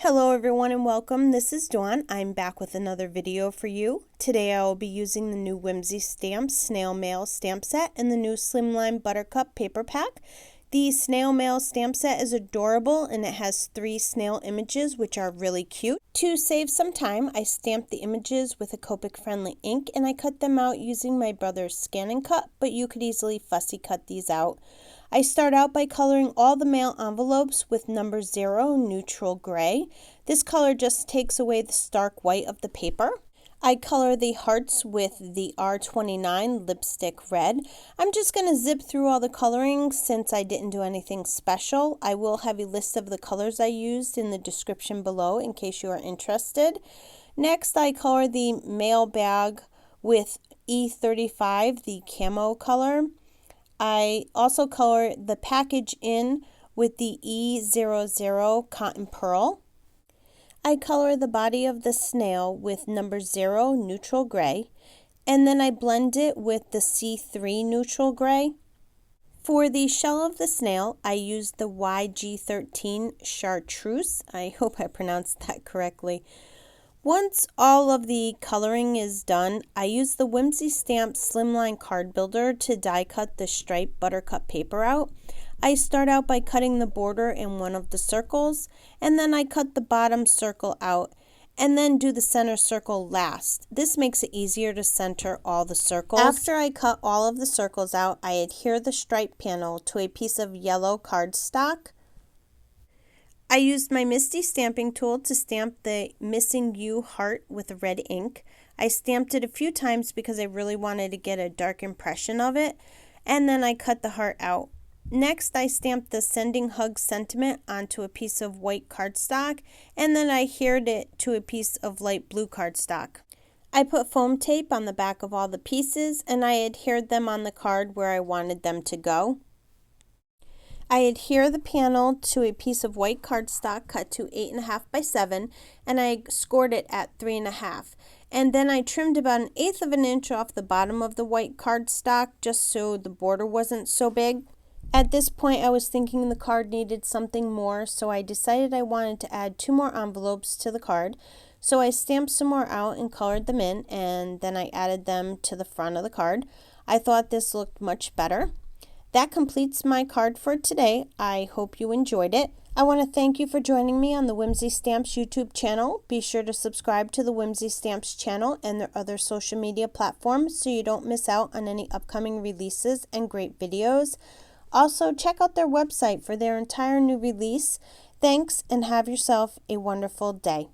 Hello everyone and welcome. This is Dawn. I'm back with another video for you. Today I will be using the new Whimsy stamps Snail Mail stamp set and the new Slimline Buttercup paper pack. The Snail Mail stamp set is adorable and it has 3 snail images which are really cute. To save some time, I stamped the images with a Copic friendly ink and I cut them out using my brother's scan and cut, but you could easily fussy cut these out. I start out by coloring all the mail envelopes with number 0 neutral gray. This color just takes away the stark white of the paper. I color the hearts with the R29 lipstick red. I'm just going to zip through all the coloring since I didn't do anything special. I will have a list of the colors I used in the description below in case you are interested. Next, I color the mail bag with E35, the camo color. I also color the package in with the E00 cotton pearl. I color the body of the snail with number 0 neutral gray, and then I blend it with the C3 neutral gray. For the shell of the snail, I used the YG13 Chartreuse. I hope I pronounced that correctly. Once all of the coloring is done, I use the Whimsy Stamp Slimline Card Builder to die cut the striped buttercup paper out. I start out by cutting the border in one of the circles, and then I cut the bottom circle out, and then do the center circle last. This makes it easier to center all the circles. After I cut all of the circles out, I adhere the stripe panel to a piece of yellow cardstock. I used my Misty stamping tool to stamp the missing U heart with red ink. I stamped it a few times because I really wanted to get a dark impression of it, and then I cut the heart out. Next, I stamped the sending hug sentiment onto a piece of white cardstock, and then I adhered it to a piece of light blue cardstock. I put foam tape on the back of all the pieces, and I adhered them on the card where I wanted them to go. I adhere the panel to a piece of white cardstock cut to 8.5 by 7, and I scored it at 3.5. And then I trimmed about 1/8 of an inch off the bottom of the white cardstock just so the border wasn't so big. At this point I was thinking the card needed something more, so I decided I wanted to add 2 more envelopes to the card. So I stamped some more out and colored them in, and then I added them to the front of the card. I thought this looked much better. That completes my card for today. I hope you enjoyed it. I want to thank you for joining me on the Whimsy Stamps YouTube channel. Be sure to subscribe to the Whimsy Stamps channel and their other social media platforms so you don't miss out on any upcoming releases and great videos. Also, check out their website for their entire new release. Thanks, and have yourself a wonderful day.